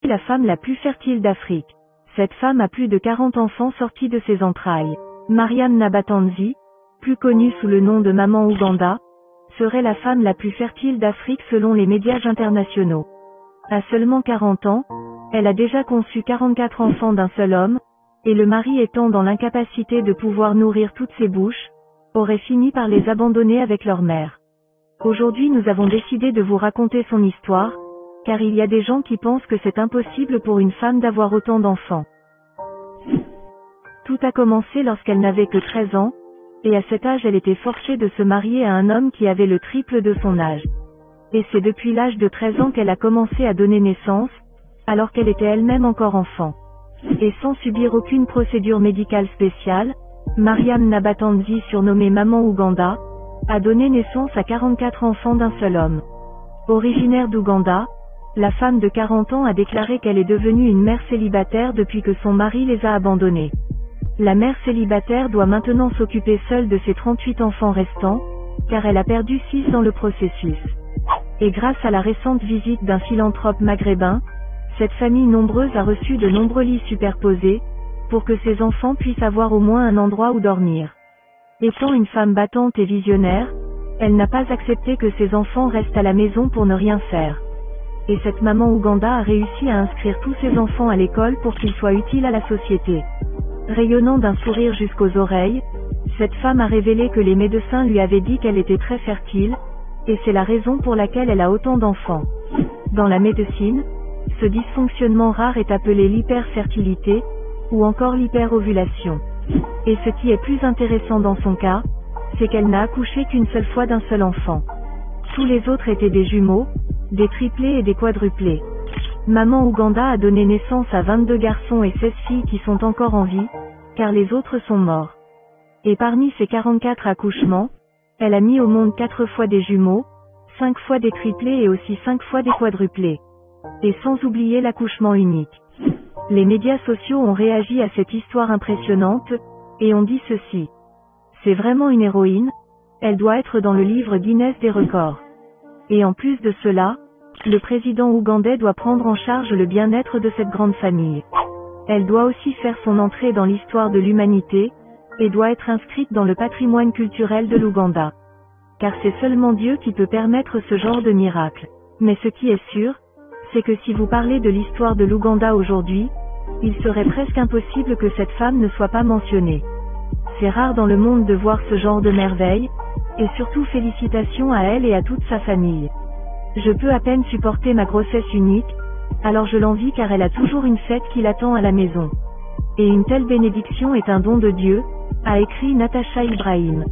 la femme la plus fertile d'Afrique. Cette femme a plus de 40 enfants sortis de ses entrailles. Mariam Nabatanzi, plus connue sous le nom de Maman Ouganda, serait la femme la plus fertile d'Afrique selon les médias internationaux. À seulement 40 ans, elle a déjà conçu 44 enfants d'un seul homme, et le mari étant dans l'incapacité de pouvoir nourrir toutes ses bouches, aurait fini par les abandonner avec leur mère. Aujourd'hui nous avons décidé de vous raconter son histoire, car il y a des gens qui pensent que c'est impossible pour une femme d'avoir autant d'enfants. Tout a commencé lorsqu'elle n'avait que 13 ans, et à cet âge elle était forcée de se marier à un homme qui avait le triple de son âge. Et c'est depuis l'âge de 13 ans qu'elle a commencé à donner naissance, alors qu'elle était elle-même encore enfant. Et sans subir aucune procédure médicale spéciale, Mariam Nabatanzi, surnommée Maman Ouganda, a donné naissance à 44 enfants d'un seul homme. Originaire d'Ouganda, la femme de 40 ans a déclaré qu'elle est devenue une mère célibataire depuis que son mari les a abandonnés. La mère célibataire doit maintenant s'occuper seule de ses 38 enfants restants, car elle a perdu 6 dans le processus. Et grâce à la récente visite d'un philanthrope maghrébin, cette famille nombreuse a reçu de nombreux lits superposés, pour que ses enfants puissent avoir au moins un endroit où dormir. Étant une femme battante et visionnaire, elle n'a pas accepté que ses enfants restent à la maison pour ne rien faire. Et cette maman Ouganda a réussi à inscrire tous ses enfants à l'école pour qu'ils soient utiles à la société. Rayonnant d'un sourire jusqu'aux oreilles, cette femme a révélé que les médecins lui avaient dit qu'elle était très fertile, et c'est la raison pour laquelle elle a autant d'enfants. Dans la médecine, ce dysfonctionnement rare est appelé l'hyperfertilité, ou encore l'hyperovulation. Et ce qui est plus intéressant dans son cas, c'est qu'elle n'a accouché qu'une seule fois d'un seul enfant. Tous les autres étaient des jumeaux, des triplés et des quadruplés. Maman Ouganda a donné naissance à 22 garçons et 16 filles qui sont encore en vie, car les autres sont morts. Et parmi ces 44 accouchements, elle a mis au monde 4 fois des jumeaux, 5 fois des triplés et aussi 5 fois des quadruplés. Et sans oublier l'accouchement unique. Les médias sociaux ont réagi à cette histoire impressionnante, et ont dit ceci. C'est vraiment une héroïne, elle doit être dans le livre Guinness des records. Et en plus de cela, le président ougandais doit prendre en charge le bien-être de cette grande famille. Elle doit aussi faire son entrée dans l'histoire de l'humanité, et doit être inscrite dans le patrimoine culturel de l'Ouganda. Car c'est seulement Dieu qui peut permettre ce genre de miracle. Mais ce qui est sûr, c'est que si vous parlez de l'histoire de l'Ouganda aujourd'hui, il serait presque impossible que cette femme ne soit pas mentionnée. C'est rare dans le monde de voir ce genre de merveille, et surtout félicitations à elle et à toute sa famille. Je peux à peine supporter ma grossesse unique, alors je l'envie car elle a toujours une fête qui l'attend à la maison. Et une telle bénédiction est un don de Dieu, a écrit Natacha Ibrahim.